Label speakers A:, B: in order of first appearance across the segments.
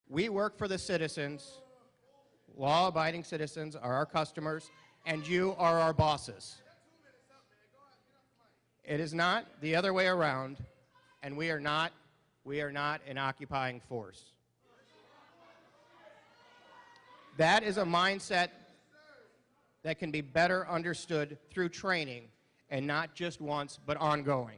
A: We work for the citizens. Law-abiding citizens are our customers, and you are our bosses. It is not the other way around, and we are not an occupying force. That is a mindset that can be better understood through training, and not just once, but ongoing.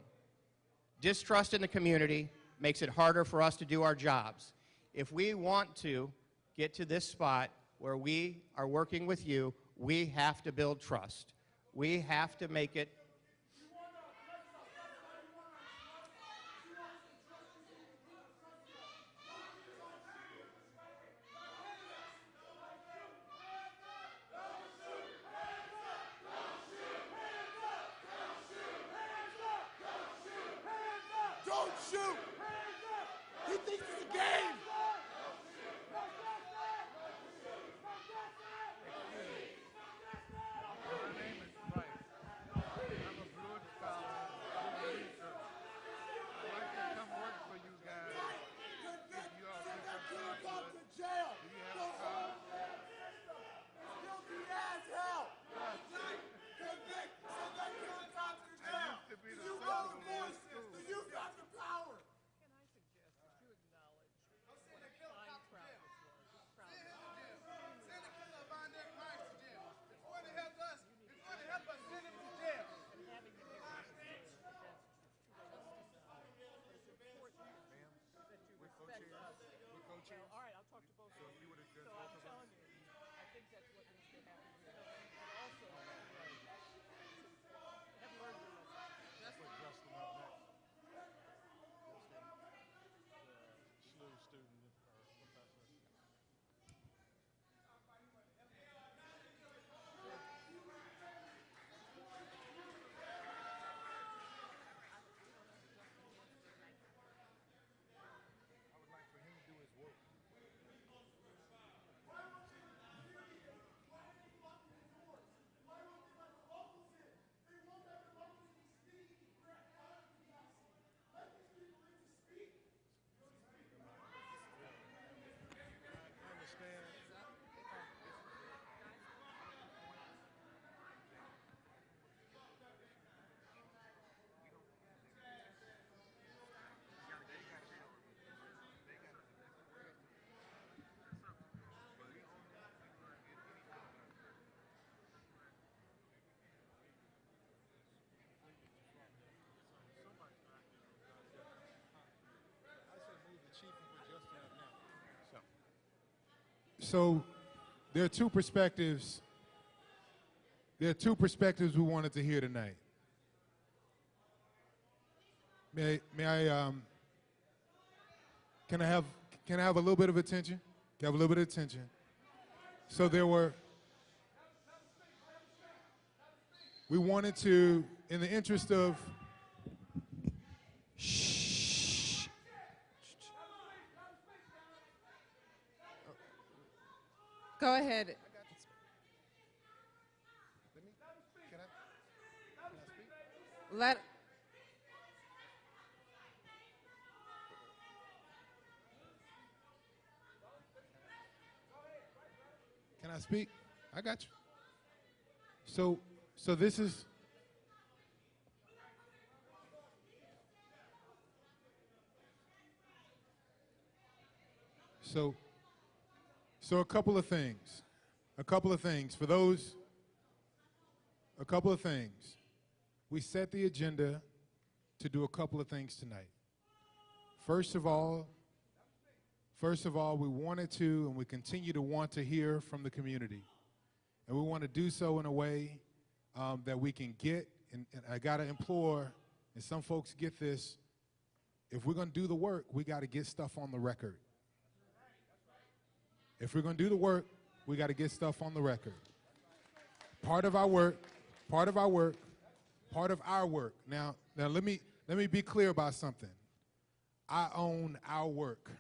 A: Distrust in the community makes it harder for us to do our jobs. If we want to get to this spot where we are working with you, we have to build trust. We have to make it.
B: Don't shoot! He thinks it's a game!
C: So there are two perspectives. There are two perspectives we wanted to hear tonight. May I can I have a little bit of attention? Can I have a little bit of attention? So we wanted to, in the interest of
D: Go ahead.
C: Can I
D: Let.
C: Can I speak? I got you. So this is. So a couple of things. For those, a couple of things. We set the agenda to do a couple of things tonight. First of all, we wanted to, and we continue to want to hear from the community. And we want to do so in a way that we can get, and I got to implore, and some folks get this, if we're going to do the work, we got to get stuff on the record. If we're going to do the work, we got to get stuff on the record. Part of our work. Now let me be clear about something. I own our work.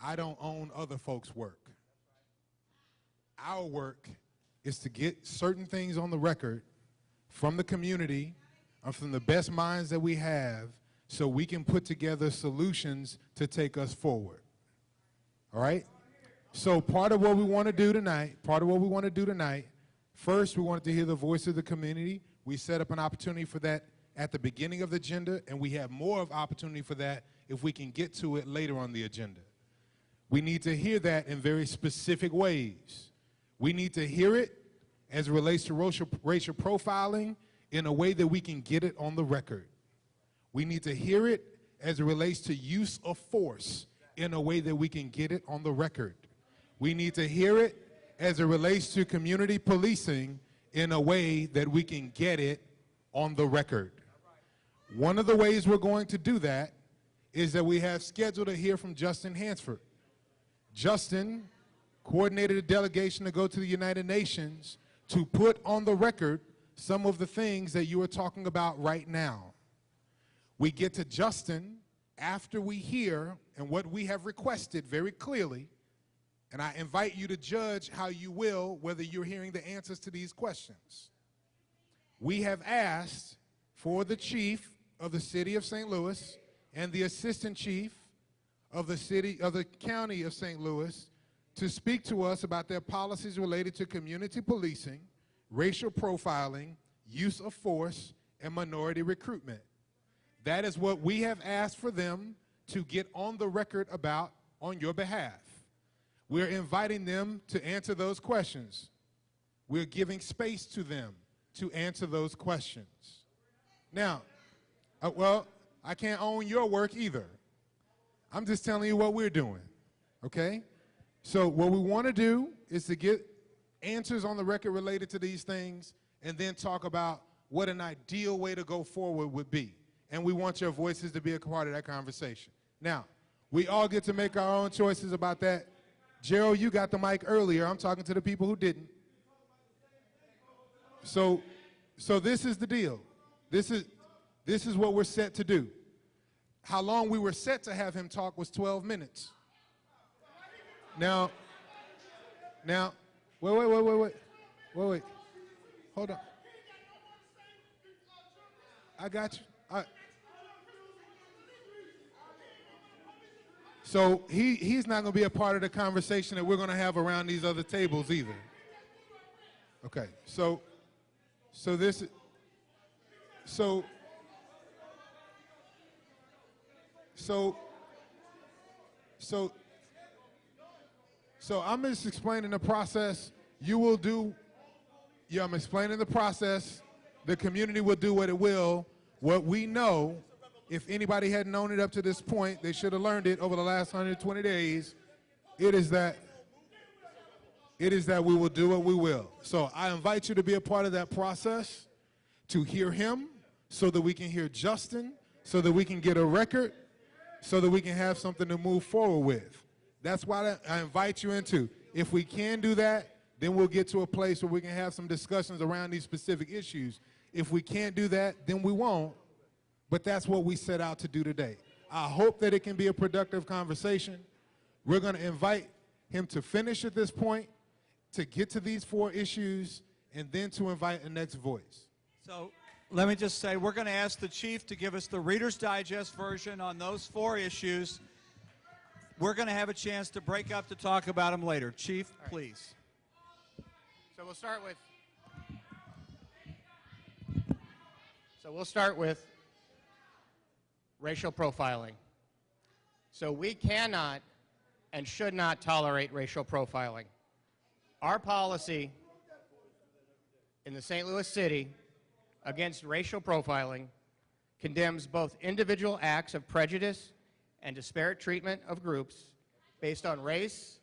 C: I don't own other folks' work. Our work is to get certain things on the record from the community and from the best minds that we have so we can put together solutions to take us forward. All right? So part of what we want to do tonight, first we wanted to hear the voice of the community. We set up an opportunity for that at the beginning of the agenda, and we have more of opportunity for that if we can get to it later on the agenda. We need to hear that in very specific ways. We need to hear it as it relates to racial profiling in a way that we can get it on the record. We need to hear it as it relates to use of force in a way that we can get it on the record. We need to hear it as it relates to community policing in a way that we can get it on the record. One of the ways we're going to do that is that we have scheduled to hear from Justin Hansford. Justin coordinated a delegation to go to the United Nations to put on the record some of the things that you are talking about right now. We get to Justin after we hear and what we have requested very clearly, and I invite you to judge how you will whether you're hearing the answers to these questions. We have asked for the chief of the city of St. Louis and the assistant chief of the county of St. Louis to speak to us about their policies related to community policing, racial profiling, use of force, and minority recruitment. That is what we have asked for them to get on the record about on your behalf. We're inviting them to answer those questions. We're giving space to them to answer those questions. Now, well, I can't own your work either. I'm just telling you what we're doing, okay? So what we want to do is to get answers on the record related to these things and then talk about what an ideal way to go forward would be. And we want your voices to be a part of that conversation. Now, we all get to make our own choices about that. Gerald, you got the mic earlier. I'm talking to the people who didn't. So this is the deal. This is what we're set to do. How long we were set to have him talk was 12 minutes. Now, wait. Hold on. I got you. So he's not going to be a part of the conversation that we're going to have around these other tables either. Okay, so I'm just explaining the process. I'm explaining the process. The community will do what it will. What we know, if anybody hadn't known it up to this point, they should have learned it over the last 120 days. It is that we will do what we will. So I invite you to be a part of that process, to hear him, so that we can hear Justin, so that we can get a record, so that we can have something to move forward with. That's why I invite you into. If we can do that, then we'll get to a place where we can have some discussions around these specific issues. If we can't do that, then we won't. But that's what we set out to do today. I hope that it can be a productive conversation. We're going to invite him to finish at this point, to get to these 4 issues, and then to invite a next voice.
D: So let me just say, we're going to ask the chief to give us the Reader's Digest version on those 4 issues. We're going to have a chance to break up to talk about them later. Chief, please.
A: So we'll start with racial profiling. So we cannot and should not tolerate racial profiling. Our policy in the St. Louis City against racial profiling condemns both individual acts of prejudice and disparate treatment of groups based on race,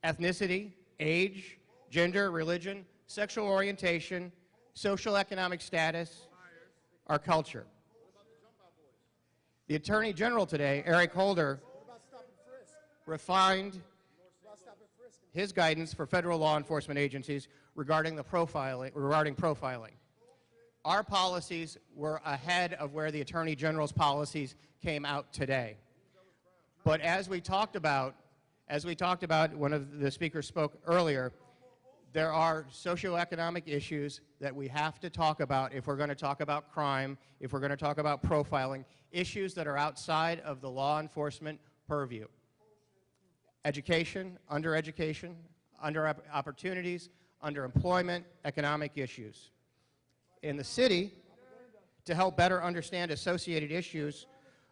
A: ethnicity, age, gender, religion, sexual orientation, social economic status, or culture. The Attorney General today, Eric Holder, refined his guidance for federal law enforcement agencies regarding profiling. Our policies were ahead of where the Attorney General's policies came out today. But as we talked about, one of the speakers spoke earlier, there are socioeconomic issues that we have to talk about if we're going to talk about crime, if we're going to talk about profiling, issues that are outside of the law enforcement purview. education, undereducation, under opportunities, underemployment, economic issues. In the city, to help better understand associated issues,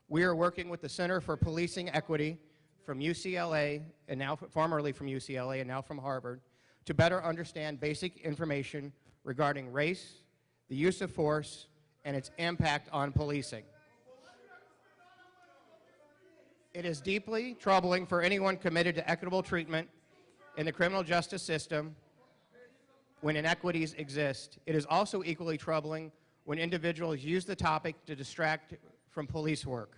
A: we are working with the Center for Policing Equity from UCLA, and now formerly from UCLA and now from Harvard, to better understand basic information regarding race, the use of force, and its impact on policing. It is deeply troubling for anyone committed to equitable treatment in the criminal justice system when inequities exist. It is also equally troubling when individuals use the topic to distract from police work.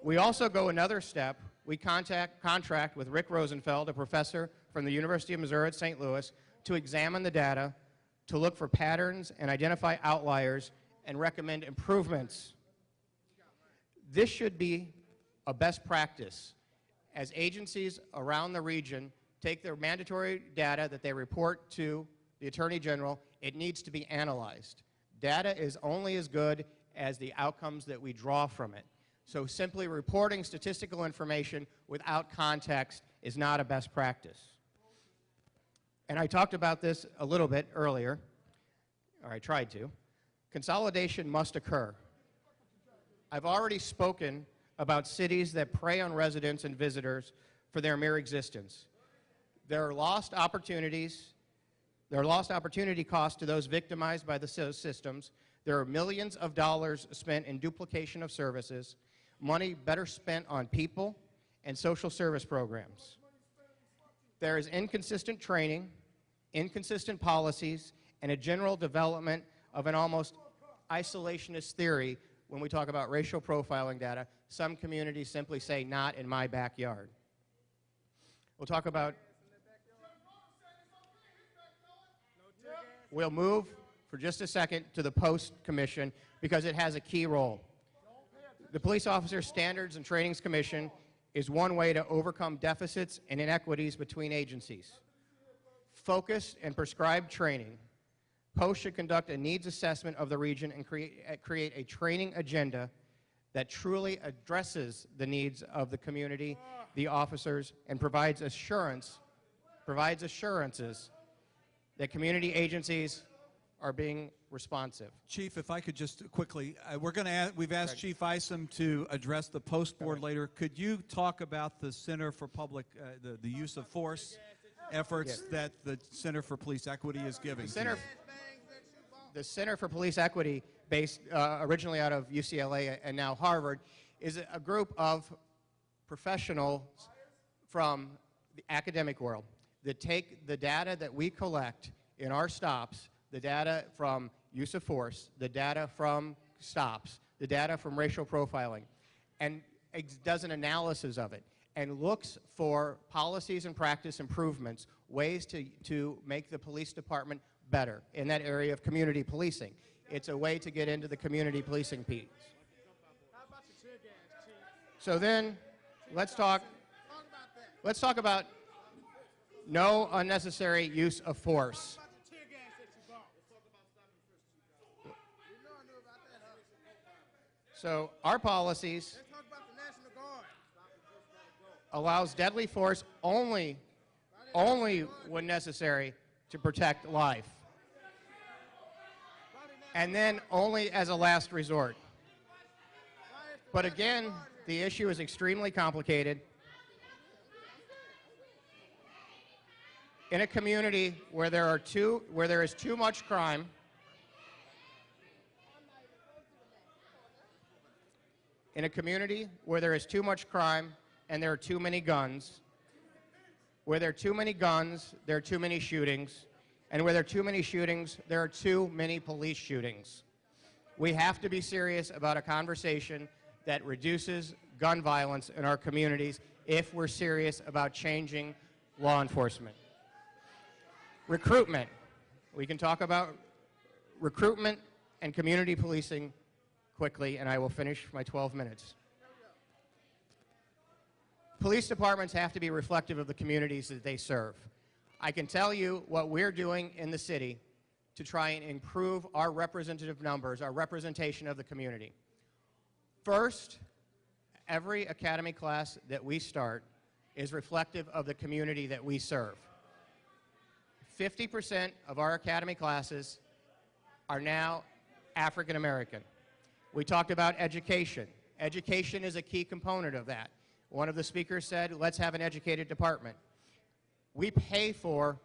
A: We also go another step. We contract with Rick Rosenfeld, a professor from the University of Missouri at St. Louis, to examine the data, to look for patterns and identify outliers and recommend improvements. This should be a best practice as agencies around the region take their mandatory data that they report to the Attorney General. It needs to be analyzed. Data is only as good as the outcomes that we draw from it. So simply reporting statistical information without context is not a best practice. And I talked about this a little bit earlier, or I tried to. Consolidation must occur. I've already spoken about cities that prey on residents and visitors for their mere existence. There are lost opportunities. There are lost opportunity costs to those victimized by the systems. There are millions of dollars spent in duplication of services, money better spent on people and social service programs. There is inconsistent training, inconsistent policies, and a general development of an almost isolationist theory when we talk about racial profiling data. Some communities simply say, not in my backyard. We'll talk about, we'll move for just a second to the Post Commission because it has a key role. The Police Officer Standards and Trainings Commission is one way to overcome deficits and inequities between agencies. Focused and prescribed training. Post should conduct a needs assessment of the region and create a training agenda that truly addresses the needs of the community, the officers, and provides assurances that community agencies are being responsive.
D: Chief, if I could just quickly, we've asked Chief Isom to address the Post Board later. Could you talk about the Center for Public, the use of force efforts that the Center for Police Equity is giving?
A: The Center for Police Equity, based originally out of UCLA and now Harvard, is a group of professionals from the academic world that take the data that we collect in our stops, the data from use of force, the data from stops, the data from racial profiling, and does an analysis of it and looks for policies and practice improvements, ways to make the police department better in that area of community policing. It's a way to get into the community policing piece. So then, let's talk about no unnecessary use of force. So our policies allows deadly force only when necessary to protect life, and then only as a last resort. But again, the issue is extremely complicated. In a community where there is too much crime, in a community where there is too much crime and there are too many guns, where there are too many guns, there are too many shootings, and where there are too many shootings, there are too many police shootings. We have to be serious about a conversation that reduces gun violence in our communities if we're serious about changing law enforcement. Recruitment. We can talk about recruitment and community policing quickly, and I will finish my 12 minutes. Police departments have to be reflective of the communities that they serve. I can tell you what we're doing in the city to try and improve our representative numbers, our representation of the community. First, every academy class that we start is reflective of the community that we serve. 50% of our academy classes are now African American. We talked about education. Education is a key component of that. One of the speakers said, let's have an educated department. We pay for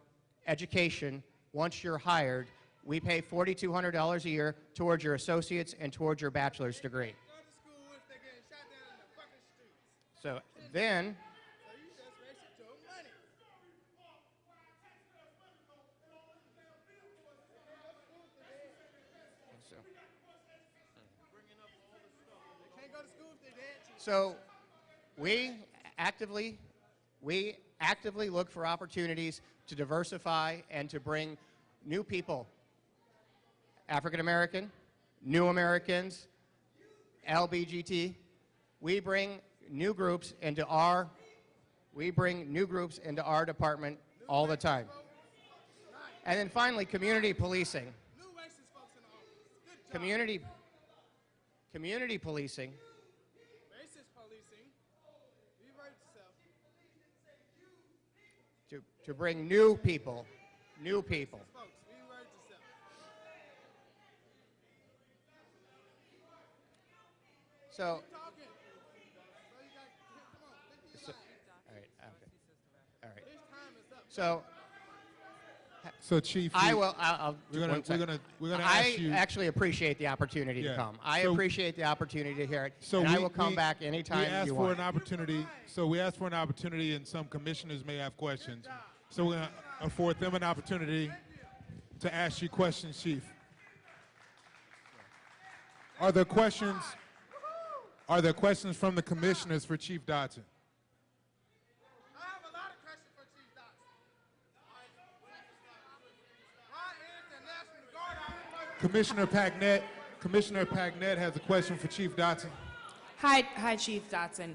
A: education once you're hired. We pay $4,200 a year towards your associate's and towards your bachelor's degree. So then, so we actively look for opportunities to diversify and to bring new people, African American, new Americans, LBGT. We bring new groups into our department all the time. And then finally, community policing. Community policing. To bring new people. So, all right.
C: So, Chief,
A: I'll
C: we're gonna
A: I
C: ask you.
A: actually appreciate the opportunity to come. I appreciate the opportunity to hear it, and I will come back anytime you want.
C: We asked for an opportunity, and some commissioners may have questions. So we're going to afford them an opportunity to ask you questions, Chief. Are there questions from the commissioners for Chief Dotson?
B: I have a lot of questions for Chief Dotson. Why is the National Guard
C: Commissioner Pagnett has a question for Chief Dotson.
E: Hi, Chief Dotson.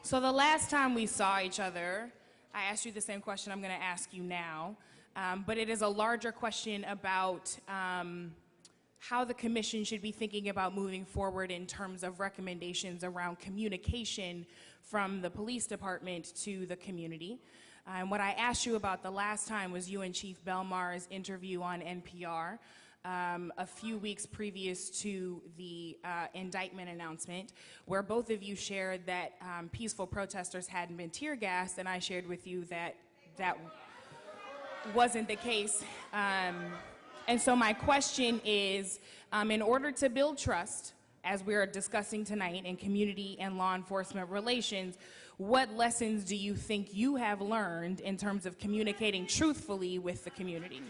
E: So the last time we saw each other, I asked you the same question I'm going to ask you now, but it is a larger question about how the commission should be thinking about moving forward in terms of recommendations around communication from the police department to the community. And what I asked you about the last time was you and Chief Belmar's interview on NPR. A few weeks previous to the indictment announcement, where both of you shared that peaceful protesters hadn't been tear gassed, and I shared with you that that wasn't the case. And so my question is, in order to build trust, as we're discussing tonight in community and law enforcement relations, what lessons do you think you have learned in terms of communicating truthfully with the community?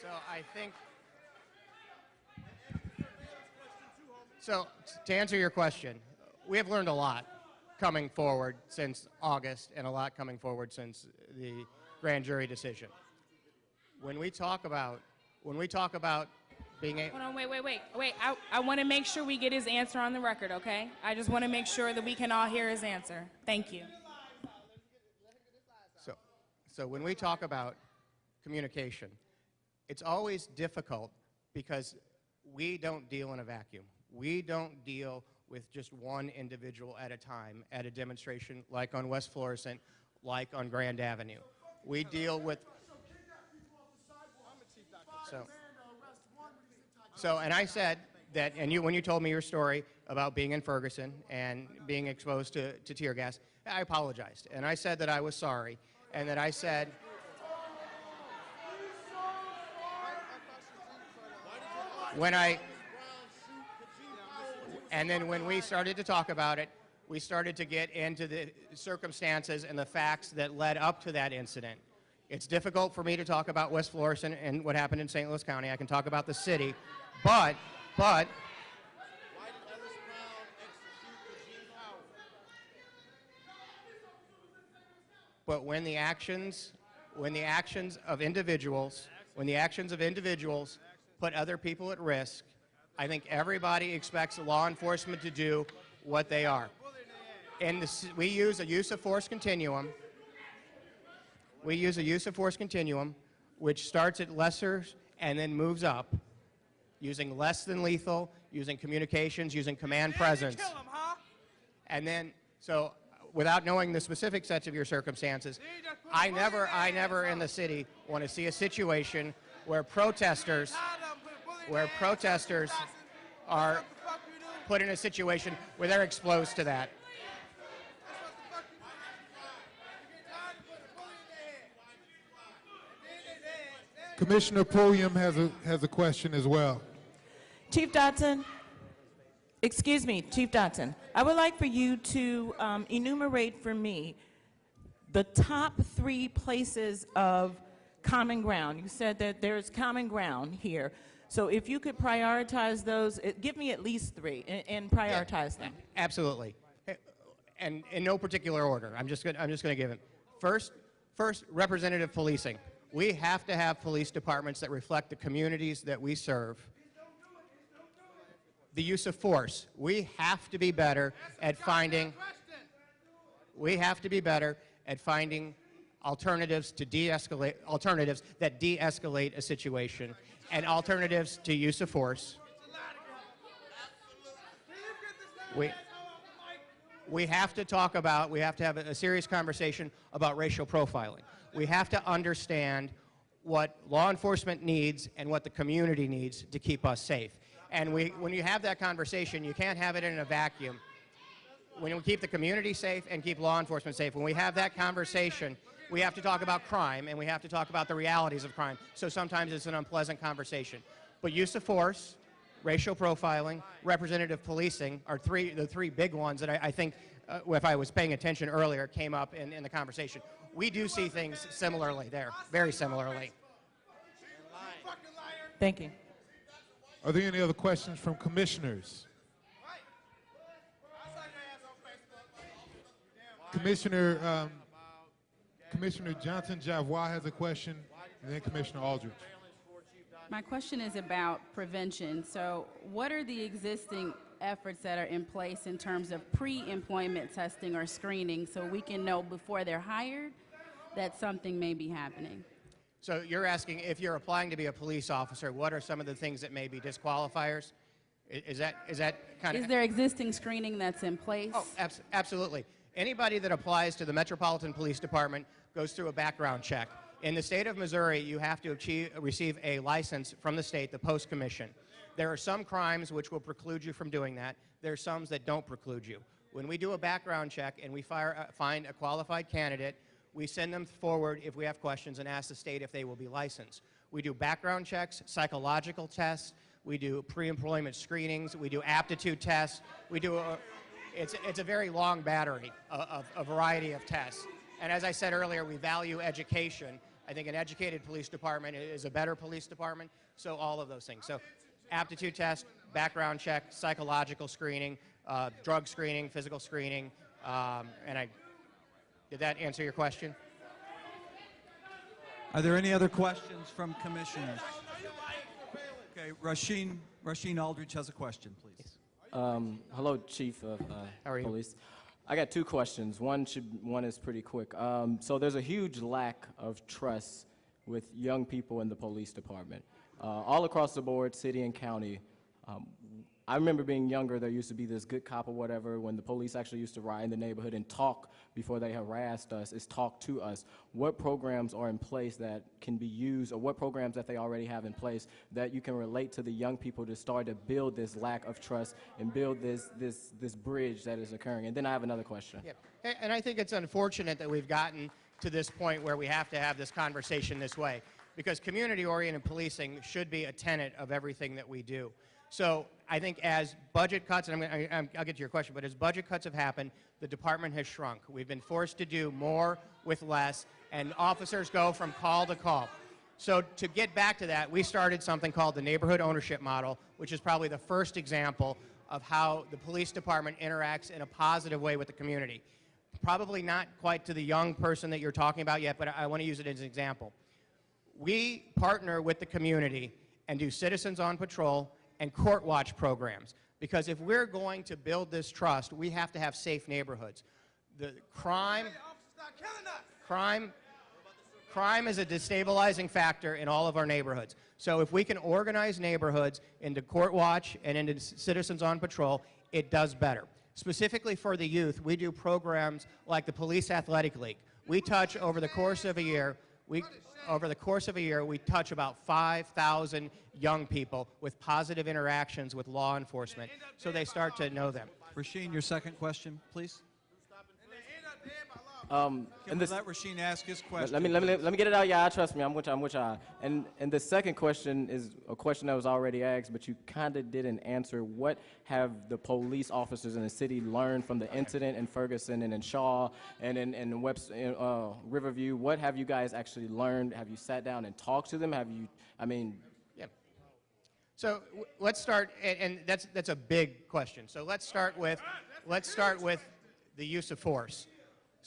A: So I think, so to answer your question, we have learned a lot coming forward since August and a lot coming forward since the grand jury decision. When we talk about being a...
E: Hold on, wait. I want to make sure we get his answer on the record, okay? I just want to make sure that we can all hear his answer. Thank you.
A: So when we talk about communication, it's always difficult because we don't deal in a vacuum. We don't deal with just one individual at a time at a demonstration like on West Florissant, like on Grand Avenue. We deal with... So, and I said that, and when you told me your story about being in Ferguson and being exposed to tear gas, I apologized. And I said that I was sorry, and that I said... And then when we started to talk about it, we started to get into the circumstances and the facts that led up to that incident. It's difficult for me to talk about West Florissant and what happened in St. Louis County. I can talk about the city, but when the actions of individuals put other people at risk, I think everybody expects law enforcement to do what they are. And we use a use of force continuum. which starts at lesser and then moves up, using less than lethal, using communications, using command presence.
B: Kill him, huh?
A: And then, so without knowing the specific sets of your circumstances, I never in the city want to see a situation where protesters are put in a situation where they're exposed to that.
C: Commissioner Pulliam has a question as well.
F: Chief Dotson, excuse me, Chief Dotson, I would like for you to enumerate for me the top 3 places of common ground. You said that there's common ground here. So if you could prioritize those, give me at least 3 and prioritize them.
A: Absolutely, and in no particular order. I'm just going to give it. First, representative policing. We have to have police departments that reflect the communities that we serve. The use of force. We have to be better at finding. We have to be better at finding alternatives to de-escalate, alternatives that de-escalate a situation, and alternatives to use of force. We have to talk about, we have to have a serious conversation about racial profiling. We have to understand what law enforcement needs and what the community needs to keep us safe. And when you have that conversation, you can't have it in a vacuum. When we keep the community safe and keep law enforcement safe, when we have that conversation, we have to talk about crime and we have to talk about the realities of crime. So sometimes it's an unpleasant conversation. But use of force, racial profiling, representative policing are the three big ones that I think, if I was paying attention earlier, came up in the conversation. We do see things similarly there, very similarly.
F: Thank you.
C: Are there any other questions from commissioners? Commissioner Johnson-Javois has a question, and then Commissioner Aldridge.
G: My question is about prevention. So what are the existing efforts that are in place in terms of pre-employment testing or screening so we can know before they're hired that something may be happening?
A: So you're asking if you're applying to be a police officer, what are some of the things that may be disqualifiers? Is that kind of...
G: Is there existing screening that's in place?
A: Oh, absolutely. Anybody that applies to the Metropolitan Police Department goes through a background check. In the state of Missouri, you have to receive a license from the state, the Post Commission. There are some crimes which will preclude you from doing that. There are some that don't preclude you. When we do a background check and we find a qualified candidate, we send them forward if we have questions and ask the state if they will be licensed. We do background checks, psychological tests, we do pre-employment screenings, we do aptitude tests, we do it's a very long battery of a variety of tests. And as I said earlier, we value education. I think an educated police department is a better police department, so all of those things. So aptitude test, background check, psychological screening, drug screening, physical screening, did that answer your question?
D: Are there any other questions from commissioners? Okay, Rasheen Aldridge has a question, please.
H: Hello, Chief of
A: How are you?
H: Police. I got 2 questions. One is pretty quick. So there's a huge lack of trust with young people in the police department. All across the board, city and county. I remember being younger, there used to be this good cop or whatever when the police actually used to ride in the neighborhood and talk before they harassed us, is talk to us. What programs are in place that can be used, or what programs that they already have in place that you can relate to the young people to start to build this lack of trust and build this bridge that is occurring? And then I have another question.
A: Yeah. And I think it's unfortunate that we've gotten to this point where we have to have this conversation this way, because community-oriented policing should be a tenet of everything that we do. So I think as budget cuts, and I'll get to your question, but as budget cuts have happened, the department has shrunk. We've been forced to do more with less, and officers go from call to call. So to get back to that, we started something called the neighborhood ownership model, which is probably the first example of how the police department interacts in a positive way with the community. Probably not quite to the young person that you're talking about yet, but I want to use it as an example. We partner with the community and do Citizens on Patrol and court watch programs, because if we're going to build this trust, we have to have safe neighborhoods. The crime Crime is a destabilizing factor in all of our neighborhoods. So if we can organize neighborhoods into court watch and into citizens on patrol, it does better. Specifically for the youth, we do programs like the Police Athletic League. We touch over the course of a year, we touch about 5,000 young people with positive interactions with law enforcement, so they start to know them.
D: Rasheen, your second question, please.
H: And
D: Let Rasheen ask his question.
H: let me get it out, y'all. Trust me, I'm with y'all. And the second question is a question that was already asked, but you kind of didn't answer. What have the police officers in the city learned from the incident in Ferguson and in Shaw and in Riverview? What have you guys actually learned? Have you sat down and talked to them?
A: Yeah. So let's start, and that's a big question. So let's start with the use of force.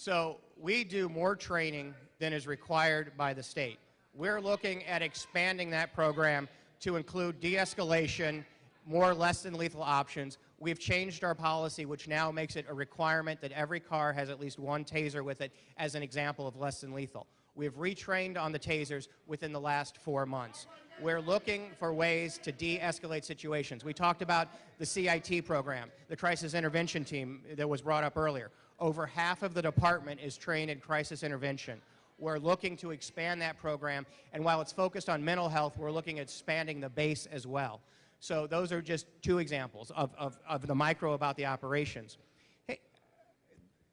A: So we do more training than is required by the state. We're looking at expanding that program to include de-escalation, more less than lethal options. We've changed our policy, which now makes it a requirement that every car has at least one taser with it as an example of less than lethal. We've retrained on the tasers within the last 4 months. We're looking for ways to de-escalate situations. We talked about the CIT program, the crisis intervention team that was brought up earlier. Over half of the department is trained in crisis intervention. We're looking to expand that program, and while it's focused on mental health, we're looking at expanding the base as well. So those are just two examples of the micro about the operations. Hey,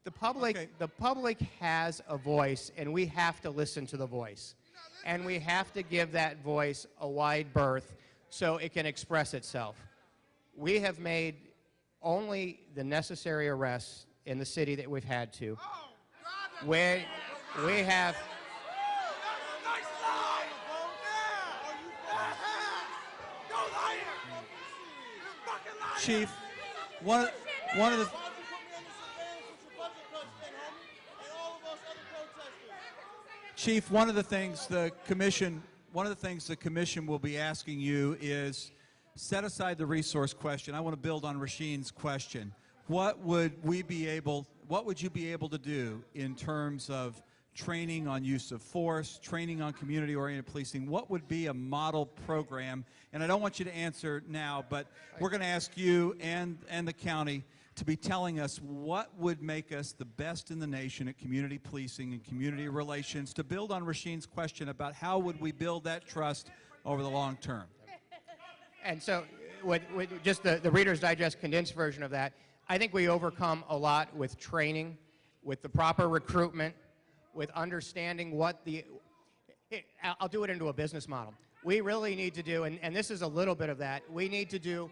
A: the public has a voice, and we have to listen to the voice. And we have to give that voice a wide berth so it can express itself. We have made only the necessary arrests in the city that we've had to. We have...
D: Chief, one of the... Chief, one of the things the commission will be asking you is set aside the resource question. I want to build on Rasheen's question. What would you be able to do in terms of training on use of force, training on community-oriented policing? What would be a model program? And I don't want you to answer now, but we're going to ask you and the county to be telling us what would make us the best in the nation at community policing and community relations, to build on Rasheen's question about how would we build that trust over the long term.
A: And so with just the Reader's Digest condensed version of that, I think we overcome a lot with training, with the proper recruitment, with understanding I'll do it into a business model. We really need to do, and this is a little bit of that, we need to do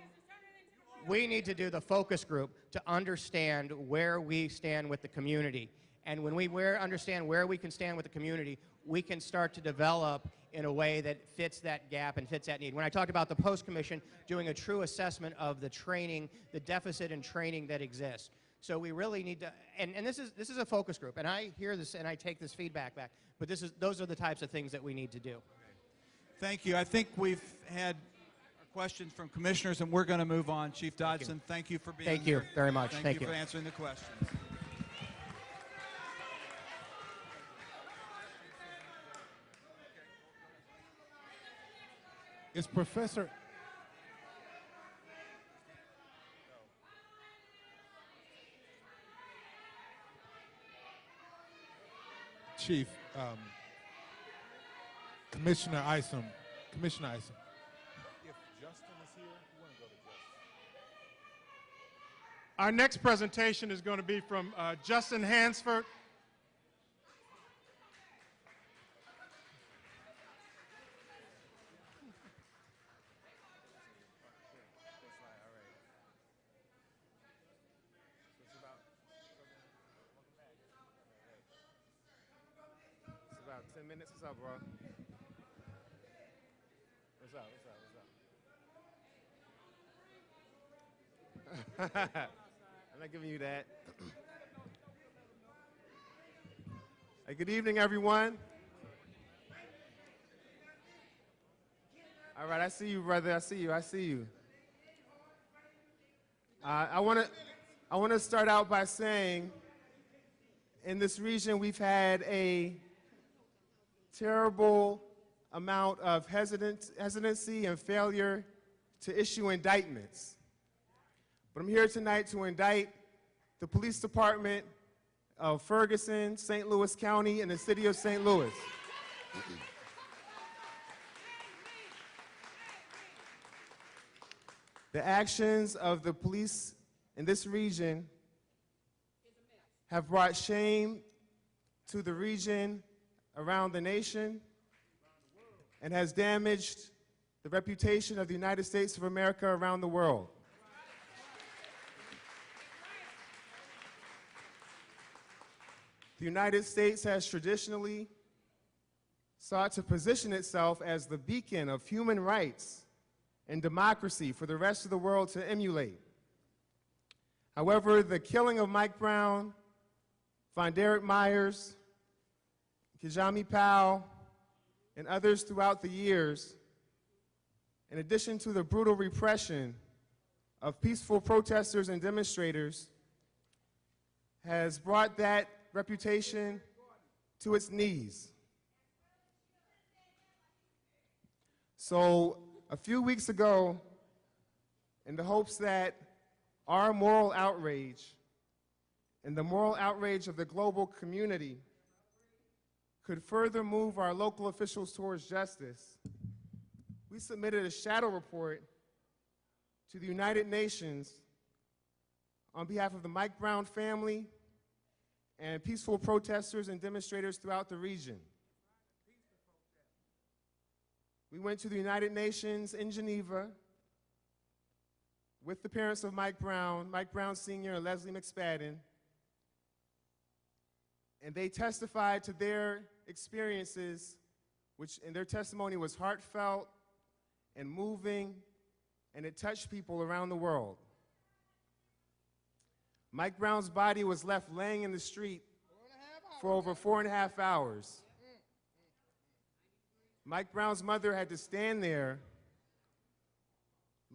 A: the focus group to understand where we stand with the community. And when we understand where we can stand with the community, we can start to develop in a way that fits that gap and fits that need. When I talked about the Post Commission doing a true assessment of the training, the deficit in training that exists. So we really need to, and this is a focus group, and I hear this and I take this feedback back, but those are the types of things that we need to do.
D: Thank you. I think we've had questions from commissioners, and we're going to move on. Chief Dodson, thank you for being here.
A: Thank you very much.
D: Thank you for answering the questions.
C: Is Professor... Chief, Commissioner Isom. If Justin is here, we want to go to Justin.
I: Our next presentation is going to be from Justin Hansford.
J: About 10 minutes. What's up, bro? What's up? I'm not giving you that. Hey, good evening, everyone. All right, I see you, brother. I see you. I want to start out by saying, in this region, we've had a terrible amount of hesitancy and failure to issue indictments. But I'm here tonight to indict the police department of Ferguson, St. Louis County, and the city of St. Louis. The actions of the police in this region have brought shame to the region around the nation and has damaged the reputation of the United States of America around the world. The United States has traditionally sought to position itself as the beacon of human rights and democracy for the rest of the world to emulate. However, the killing of Mike Brown, Von Derek Myers, Kijami Powell, and others throughout the years, in addition to the brutal repression of peaceful protesters and demonstrators, has brought that reputation to its knees. So a few weeks ago, in the hopes that our moral outrage and the moral outrage of the global community could further move our local officials towards justice, we submitted a shadow report to the United Nations on behalf of the Mike Brown family and peaceful protesters and demonstrators throughout the region. We went to the United Nations in Geneva with the parents of Mike Brown Sr. and Leslie McSpadden, and they testified to their experiences, which in their testimony was heartfelt and moving, and it touched people around the world. Mike Brown's body was left laying in the street for over 4.5 hours. Mike Brown's mother had to stand there,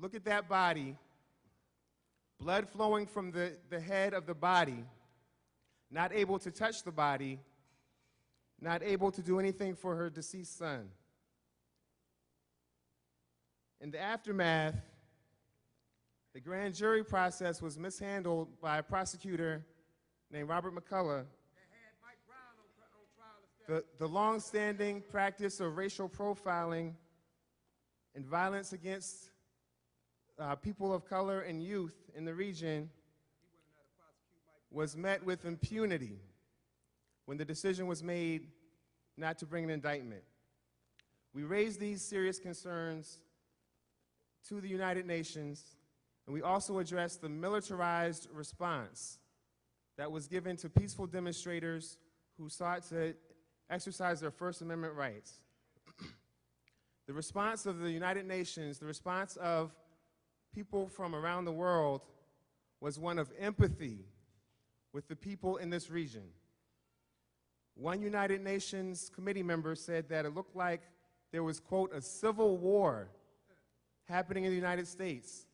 J: look at that body, blood flowing from the head of the body, not able to touch the body, not able to do anything for her deceased son. In the aftermath, the grand jury process was mishandled by a prosecutor named Robert McCullough. The long-standing practice of racial profiling and violence against people of color and youth in the region was met with impunity when the decision was made not to bring an indictment. We raised these serious concerns to the United Nations, and we also addressed the militarized response that was given to peaceful demonstrators who sought to exercise their First Amendment rights. The response of the United Nations, the response of people from around the world, was one of empathy with the people in this region. One United Nations committee member said that it looked like there was, quote, a civil war happening in the United States,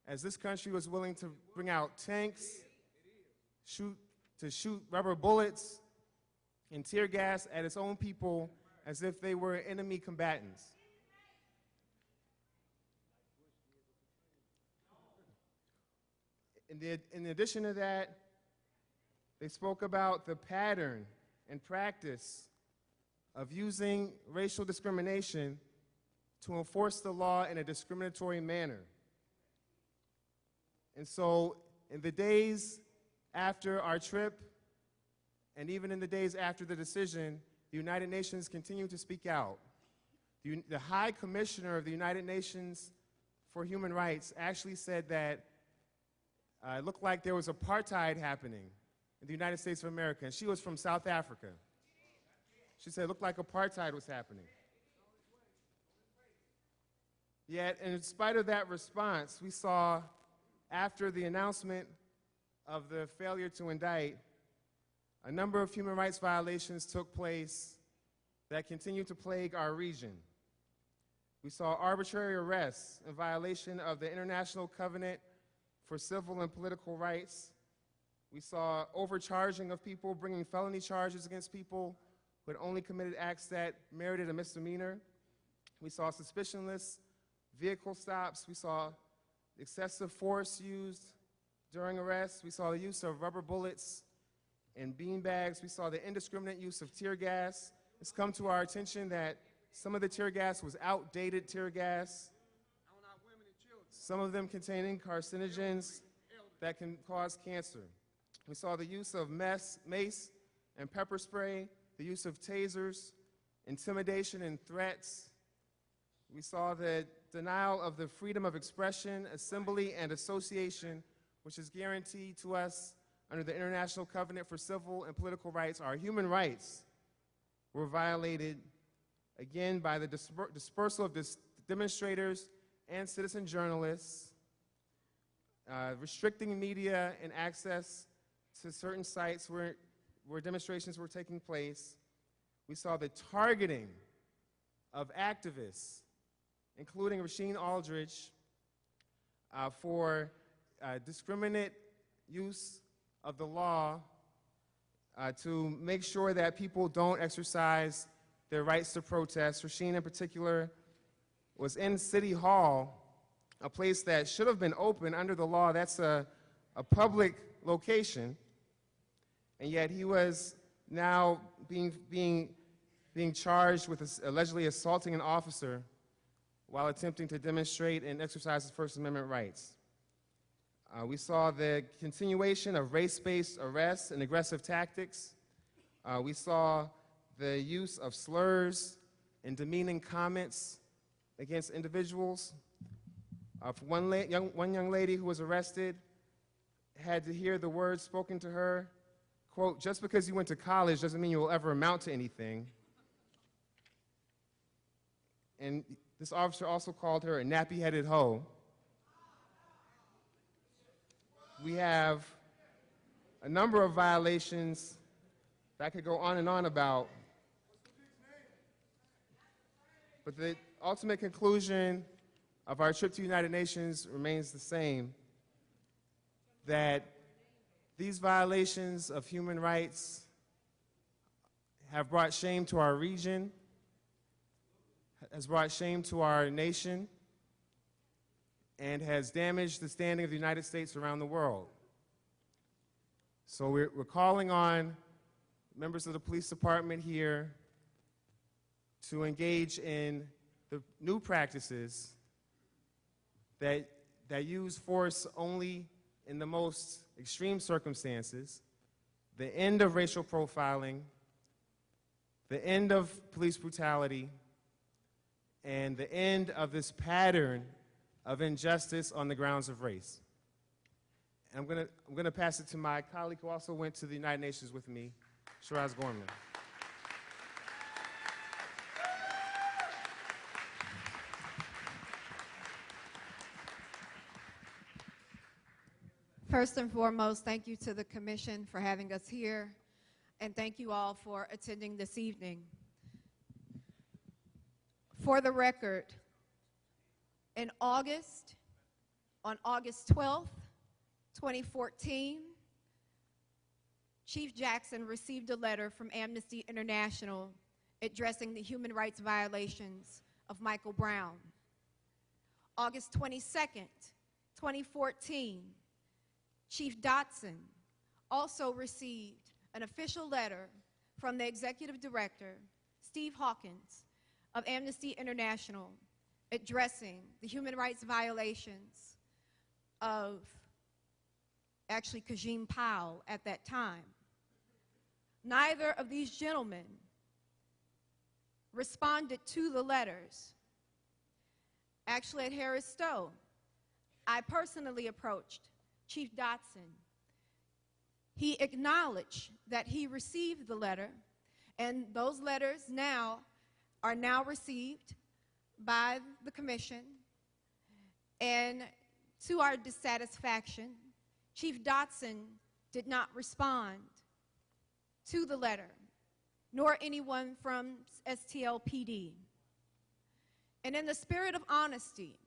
J: as this country was willing to bring out tanks, shoot rubber bullets and tear gas at its own people as if they were enemy combatants. In addition to that, they spoke about the pattern and practice of using racial discrimination to enforce the law in a discriminatory manner. And so, in the days after our trip, and even in the days after the decision, the United Nations continued to speak out. The High Commissioner of the United Nations for Human Rights actually said that it looked like there was apartheid happening in the United States of America, and she was from South Africa. She said it looked like apartheid was happening. Yet, in spite of that response, we saw, after the announcement of the failure to indict, a number of human rights violations took place that continue to plague our region. We saw arbitrary arrests in violation of the International Covenant for Civil and Political Rights. We saw overcharging of people, bringing felony charges against people who had only committed acts that merited a misdemeanor. We saw suspicionless vehicle stops. We saw excessive force used during arrests. We saw the use of rubber bullets and beanbags. We saw the indiscriminate use of tear gas. It's come to our attention that some of the tear gas was outdated tear gas, some of them containing carcinogens that can cause cancer. We saw the use of mace and pepper spray, the use of tasers, intimidation and threats. We saw the denial of the freedom of expression, assembly, and association, which is guaranteed to us under the International Covenant for Civil and Political Rights. Our human rights were violated, again, by the dispersal of demonstrators and citizen journalists, restricting media and access to certain sites where demonstrations were taking place. We saw the targeting of activists, including Rasheen Aldridge, for discriminate use of the law to make sure that people don't exercise their rights to protest. Rasheen, in particular, was in City Hall, a place that should have been open under the law. That's a public location, and yet he was now being charged with allegedly assaulting an officer while attempting to demonstrate and exercise his First Amendment rights. We saw the continuation of race-based arrests and aggressive tactics. We saw the use of slurs and demeaning comments against individuals. One young lady who was arrested had to hear the words spoken to her, quote, "Just because you went to college doesn't mean you will ever amount to anything." And this officer also called her a nappy-headed hoe. We have a number of violations that I could go on and on about. But the ultimate conclusion of our trip to the United Nations remains the same, that these violations of human rights have brought shame to our region, has brought shame to our nation, and has damaged the standing of the United States around the world. So we're calling on members of the police department here to engage in the new practices that use force only in the most extreme circumstances, the end of racial profiling, the end of police brutality, and the end of this pattern of injustice on the grounds of race. And I'm gonna pass it to my colleague who also went to the United Nations with me, Shiraz Gorman.
K: First and foremost, thank you to the Commission for having us here, and thank you all for attending this evening. For the record, on August 12th, 2014, Chief Jackson received a letter from Amnesty International addressing the human rights violations of Michael Brown. August 22nd, 2014, Chief Dotson also received an official letter from the Executive Director, Steve Hawkins, of Amnesty International addressing the human rights violations of actually Kajim Powell at that time. Neither of these gentlemen responded to the letters. Actually, at Harris Stowe, I personally approached Chief Dotson. He acknowledged that he received the letter, and those letters are now received by the Commission. And to our dissatisfaction, Chief Dotson did not respond to the letter, nor anyone from STLPD. And in the spirit of honesty,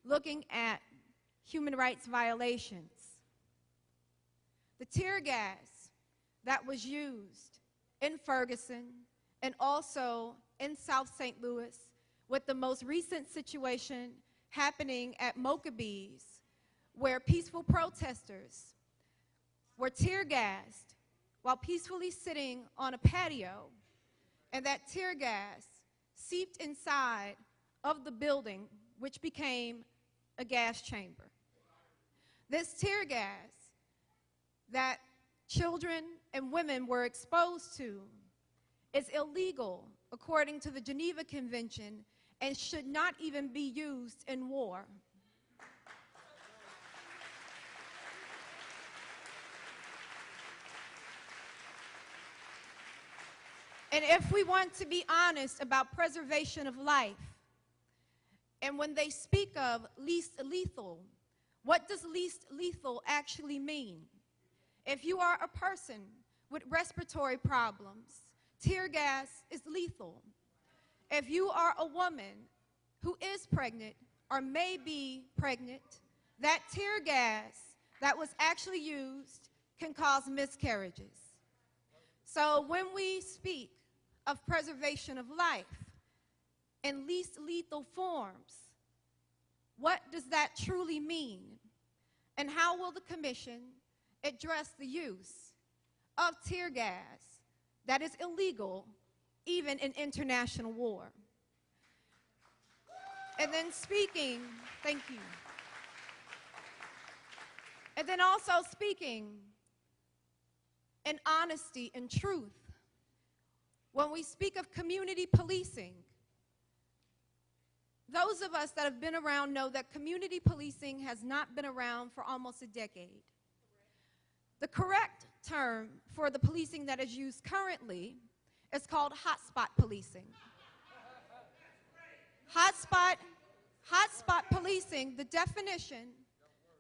K: looking at human rights violations, the tear gas that was used in Ferguson and also in South St. Louis with the most recent situation happening at Mokabees, where peaceful protesters were tear gassed while peacefully sitting on a patio, and that tear gas seeped inside of the building, which became a gas chamber. This tear gas that children and women were exposed to is illegal according to the Geneva Convention and should not even be used in war. And if we want to be honest about preservation of life, and when they speak of least lethal, what does least lethal actually mean? If you are a person with respiratory problems, tear gas is lethal. If you are a woman who is pregnant or may be pregnant, that tear gas that was actually used can cause miscarriages. So when we speak of preservation of life in least lethal forms, what does that truly mean? And how will the commission address the use of tear gas that is illegal even in international war? And then speaking, thank you. And then also speaking in honesty and truth. When we speak of community policing, those of us that have been around know that community policing has not been around for almost a decade. The correct term for the policing that is used currently is called hotspot policing. Hotspot policing, the definition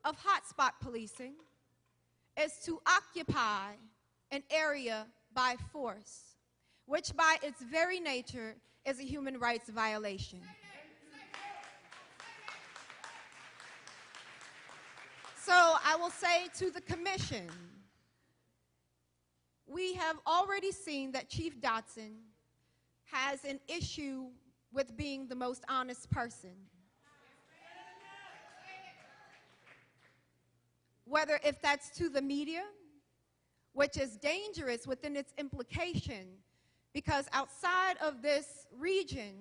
K: of hotspot policing is to occupy an area by force, which by its very nature is a human rights violation. So I will say to the commission, we have already seen that Chief Dotson has an issue with being the most honest person. Whether if that's to the media, which is dangerous within its implication, because outside of this region,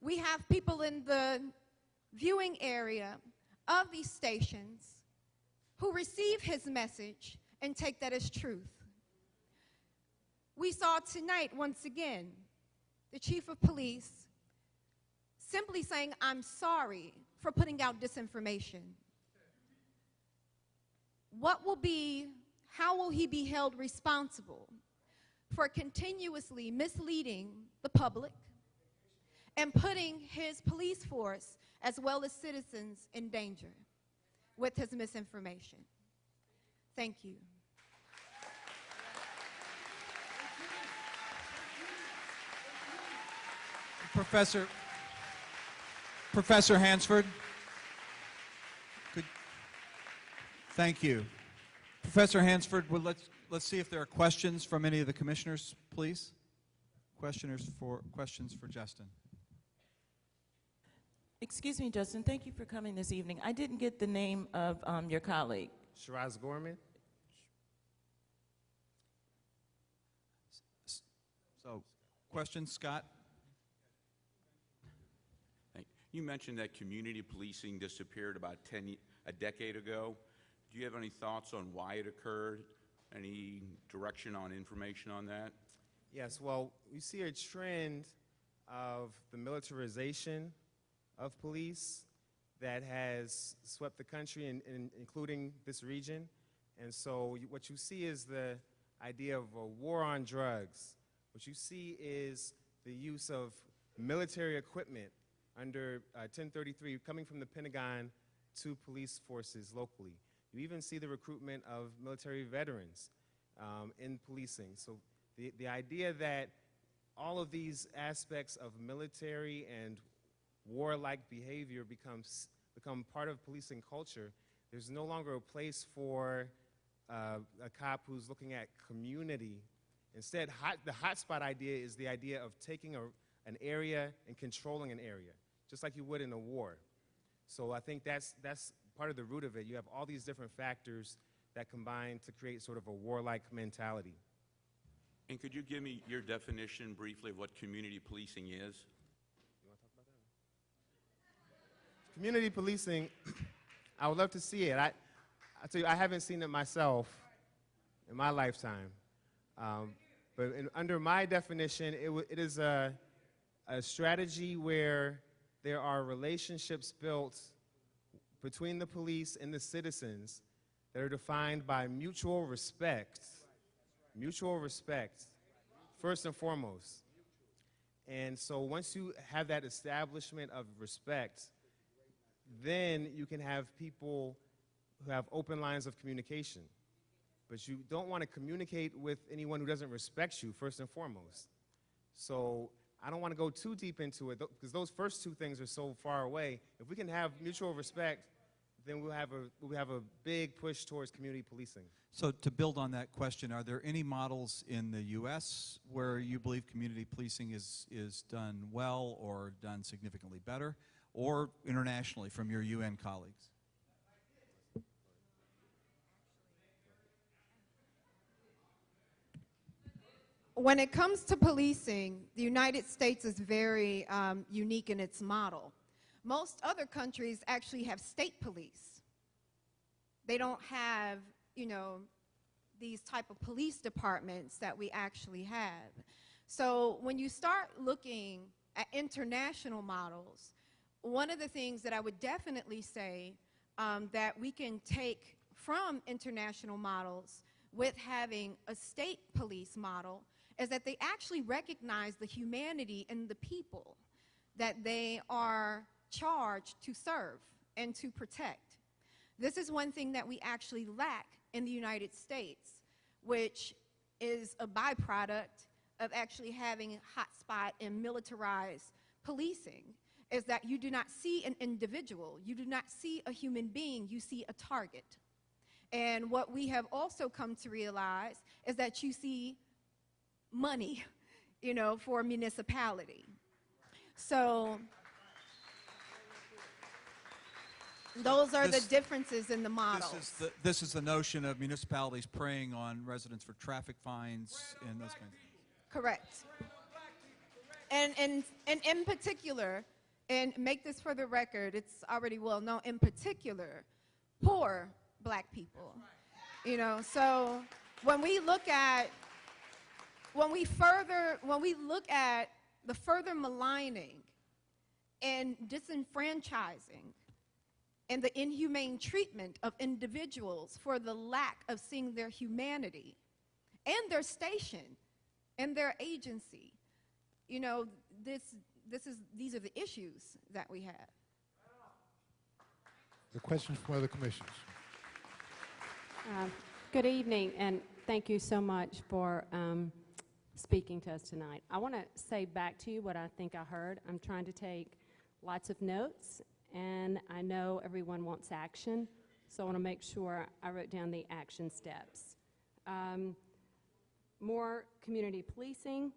K: we have people in the viewing area of these stations who receive his message and take that as truth. We saw tonight, once again, the chief of police simply saying, "I'm sorry for putting out disinformation." How will he be held responsible for continuously misleading the public and putting his police force as well as citizens in danger with his misinformation? Thank you.
D: Professor Hansford. Thank you. Professor Hansford, well, let's see if there are questions from any of the commissioners, please. Questions for Justin.
F: Excuse me, Justin. Thank you for coming this evening. I didn't get the name of your colleague.
J: Shiraz Gorman.
D: So, questions, Scott?
L: You mentioned that community policing disappeared about a decade ago. Do you have any thoughts on why it occurred? Any direction on information on that?
J: Yes, well, we see a trend of the militarization of police that has swept the country, including this region. And so what you see is the idea of a war on drugs. What you see is the use of military equipment under 1033 coming from the Pentagon to police forces locally. You even see the recruitment of military veterans in policing. So the idea that all of these aspects of military and warlike behavior become part of policing culture, there's no longer a place for a cop who's looking at community Instead, the hotspot idea is the idea of taking an area and controlling an area, just like you would in a war. So I think that's part of the root of it. You have all these different factors that combine to create sort of a warlike mentality.
L: And could you give me your definition briefly of what community policing is?
J: Community policing, I would love to see it. I tell you, I haven't seen it myself in my lifetime. But under my definition, it is a strategy where there are relationships built between the police and the citizens that are defined by mutual respect, first and foremost. And so once you have that establishment of respect, then you can have people who have open lines of communication. But you don't want to communicate with anyone who doesn't respect you, first and foremost. So I don't want to go too deep into it, because those first two things are so far away. If we can have mutual respect, then we'll have a big push towards community policing.
D: So to build on that question, are there any models in the U.S. where you believe community policing is done well or done significantly better, or internationally from your UN colleagues?
K: When it comes to policing, the United States is very unique in its model. Most other countries actually have state police. They don't have, these type of police departments that we actually have. So when you start looking at international models, one of the things that I would definitely say that we can take from international models with having a state police model is that they actually recognize the humanity in the people that they are charged to serve and to protect. This is one thing that we actually lack in the United States, which is a byproduct of actually having hotspot and militarized policing, is that you do not see an individual, you do not see a human being, you see a target. And what we have also come to realize is that you see money, for a municipality. So those are the differences in the models.
D: This is the notion of municipalities preying on residents for traffic fines and those kinds of things.
K: Correct. And in particular, and make this for the record, it's already well known, in particular, poor black people. So when we look at the further maligning and disenfranchising and the inhumane treatment of individuals for the lack of seeing their humanity and their station and their agency, these are the issues that we have.
C: The questions from other commissioners.
M: Good evening, and thank you so much for speaking to us tonight. I want to say back to you what I think I heard. I'm trying to take lots of notes, and I know everyone wants action, so I want to make sure I wrote down the action steps. More community policing,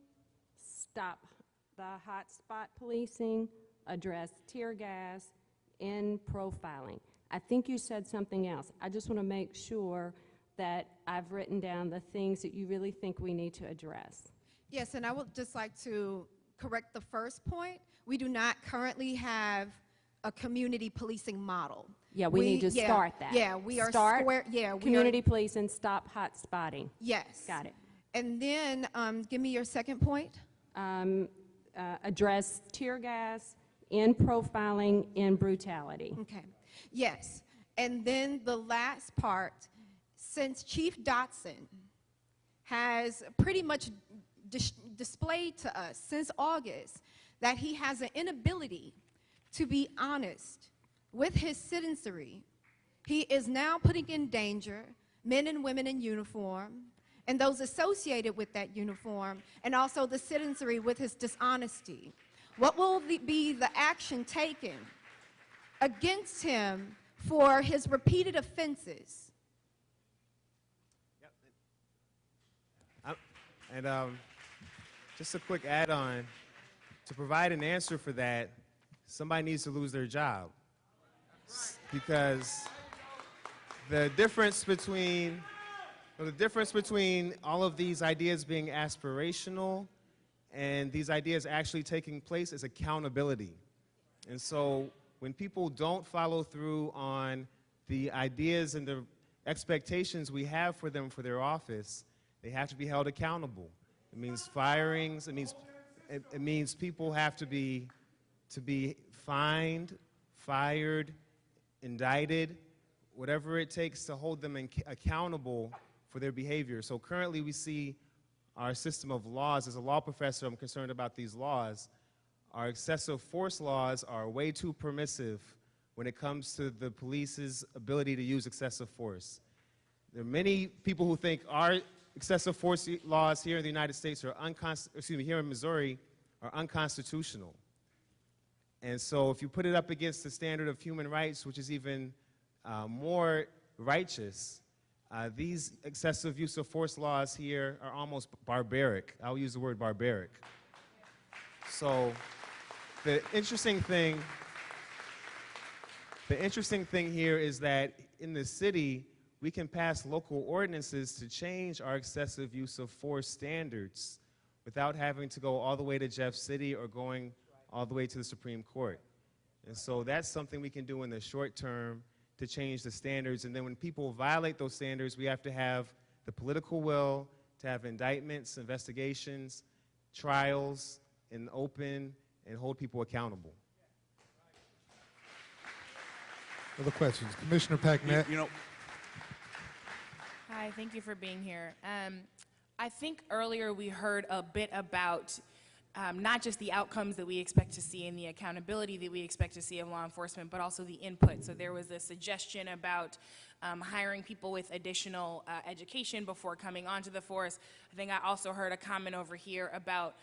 M: stop the hotspot policing, address tear gas, end profiling. I think you said something else. I just want to make sure that I've written down the things that you really think we need to address.
K: Yes, and I would just like to correct the first point. We do not currently have a community policing model.
M: Yeah, we need to start that.
K: Yeah, we are
M: start
K: square. Yeah, we
M: community policing, stop hot spotting.
K: Yes.
M: Got it.
K: And then give me your second point.
M: Address tear gas, end profiling, end brutality.
K: Okay. Yes. And then the last part, since Chief Dotson has pretty much displayed to us since August that he has an inability to be honest with his citizenry, he is now putting in danger men and women in uniform and those associated with that uniform, and also the citizenry with his dishonesty. What will be the action taken against him for his repeated offenses?
J: And just a quick add-on, to provide an answer for that, somebody needs to lose their job. Because the difference between all of these ideas being aspirational and these ideas actually taking place is accountability. And so when people don't follow through on the ideas and the expectations we have for them for their office, they have to be held accountable. It means firings, it means people have to be fined, fired, indicted, whatever it takes to hold them accountable for their behavior. So currently we see our system of laws. As a law professor, I'm concerned about these laws. Our excessive force laws are way too permissive when it comes to the police's ability to use excessive force. There are many people who think our excessive force laws here in the United States are here in Missouri are unconstitutional. And so if you put it up against the standard of human rights, which is even more righteous, these excessive use of force laws here are almost barbaric. I'll use the word barbaric. So the interesting thing here is that in the city, we can pass local ordinances to change our excessive use of force standards without having to go all the way to Jeff City or going all the way to the Supreme Court. And so that's something we can do in the short term to change the standards. And then when people violate those standards, we have to have the political will to have indictments, investigations, trials, and open, and hold people accountable.
C: Other questions? Commissioner Packnett.
E: Hi, thank you for being here. I think earlier we heard a bit about not just the outcomes that we expect to see and the accountability that we expect to see of law enforcement, but also the input. So there was a suggestion about hiring people with additional education before coming onto the force. I think I also heard a comment over here about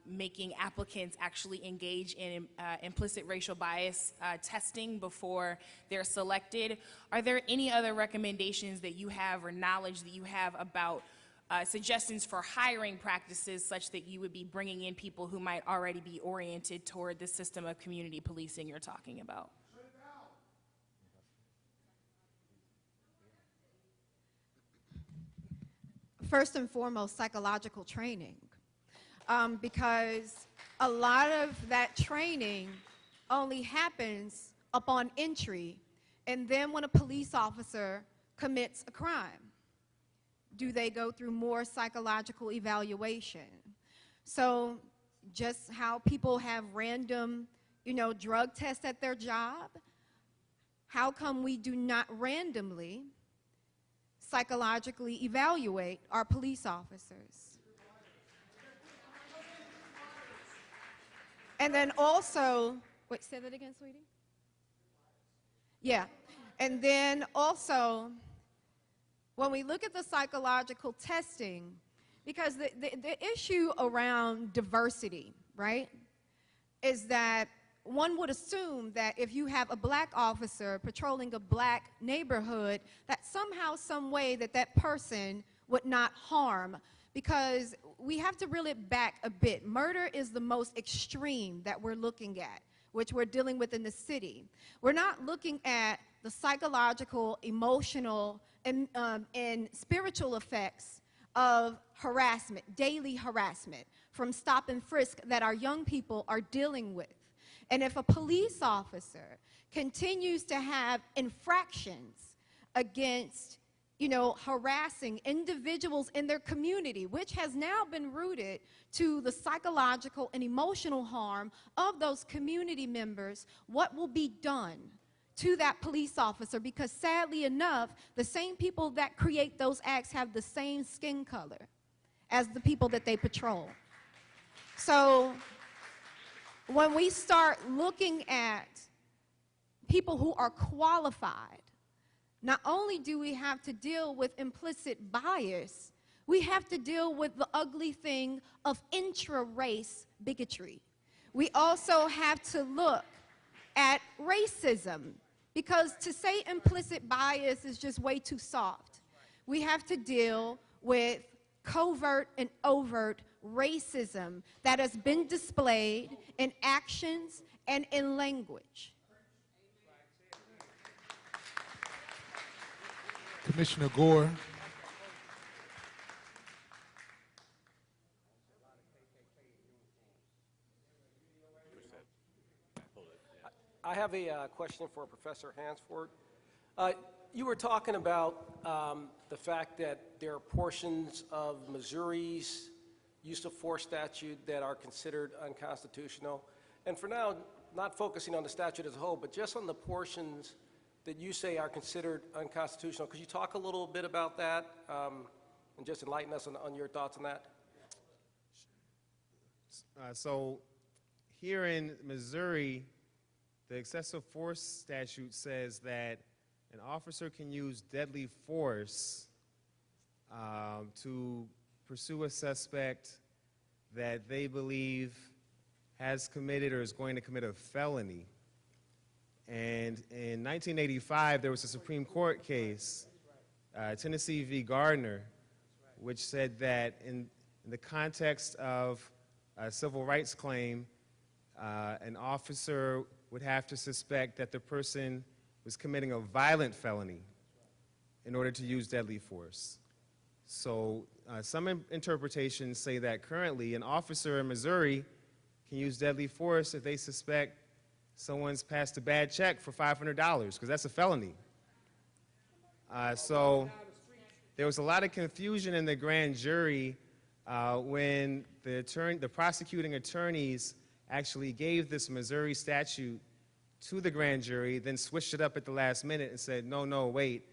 E: making applicants actually engage in implicit racial bias testing before they're selected. Are there any other recommendations that you have or knowledge that you have about suggestions for hiring practices such that you would be bringing in people who might already be oriented toward the system of community policing you're talking about?
K: First and foremost, psychological training. Because a lot of that training only happens upon entry, and then when a police officer commits a crime, do they go through more psychological evaluation? So just how people have random, drug tests at their job, how come we do not randomly psychologically evaluate our police officers? And then also, wait, say that again, sweetie? Yeah. And then also, when we look at the psychological testing, because the issue around diversity, right, is that one would assume that if you have a black officer patrolling a black neighborhood, that somehow, some way that person would not harm, because we have to reel it back a bit. Murder is the most extreme that we're looking at, which we're dealing with in the city. We're not looking at the psychological, emotional, and spiritual effects of harassment, daily harassment, from stop and frisk that our young people are dealing with. And if a police officer continues to have infractions against, harassing individuals in their community, which has now been rooted to the psychological and emotional harm of those community members, what will be done to that police officer? Because sadly enough, the same people that create those acts have the same skin color as the people that they patrol. So when we start looking at people who are qualified, not only do we have to deal with implicit bias, we have to deal with the ugly thing of intra-race bigotry. We also have to look at racism, because to say implicit bias is just way too soft. We have to deal with covert and overt racism that has been displayed in actions and in language.
C: Commissioner Gore.
N: I have a question for Professor Hansford. You were talking about the fact that there are portions of Missouri's use of force statute that are considered unconstitutional. And for now, not focusing on the statute as a whole, but just on the portions that you say are considered unconstitutional. Could you talk a little bit about that and just enlighten us on your thoughts on that?
J: So here in Missouri, the excessive force statute says that an officer can use deadly force to pursue a suspect that they believe has committed or is going to commit a felony. And in 1985, there was a Supreme Court case, Tennessee v. Gardner, which said that in the context of a civil rights claim, an officer would have to suspect that the person was committing a violent felony in order to use deadly force. So some interpretations say that currently an officer in Missouri can use deadly force if they suspect someone's passed a bad check for $500, because that's a felony. So there was a lot of confusion in the grand jury when the prosecuting attorneys actually gave this Missouri statute to the grand jury, then switched it up at the last minute and said, no, wait.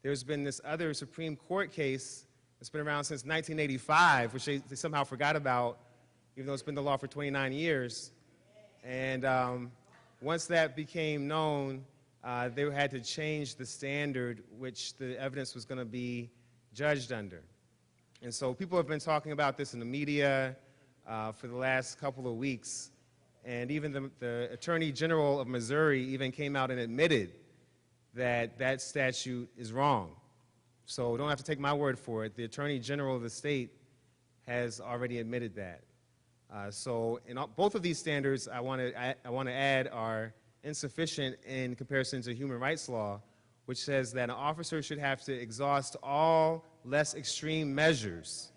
J: There's been this other Supreme Court case that's been around since 1985, which they somehow forgot about, even though it's been the law for 29 years. And once that became known, they had to change the standard which the evidence was going to be judged under. And so people have been talking about this in the media for the last couple of weeks. And even the Attorney General of Missouri even came out and admitted that that statute is wrong. So don't have to take my word for it. The Attorney General of the state has already admitted that. So in both of these standards I want to add are insufficient in comparison to human rights law, which says that an officer should have to exhaust all less extreme measures,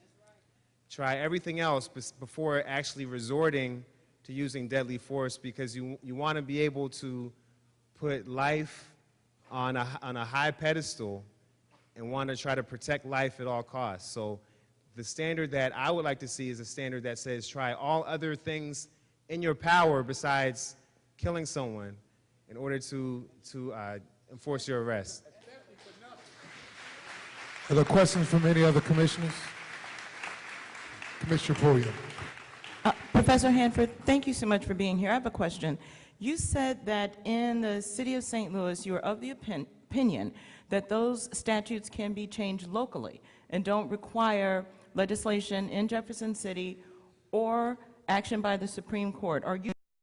J: try everything else before actually resorting to using deadly force, because you want to be able to put life on a high pedestal and want to try to protect life at all costs. So the standard that I would like to see is a standard that says try all other things in your power besides killing someone in order to enforce your arrest.
C: Are there questions from any other commissioners? Commissioner Puglia.
F: Professor Hanford, thank you so much for being here. I have a question. You said that in the city of St. Louis, you are of the opinion that those statutes can be changed locally and don't require legislation in Jefferson City or action by the Supreme Court. Are you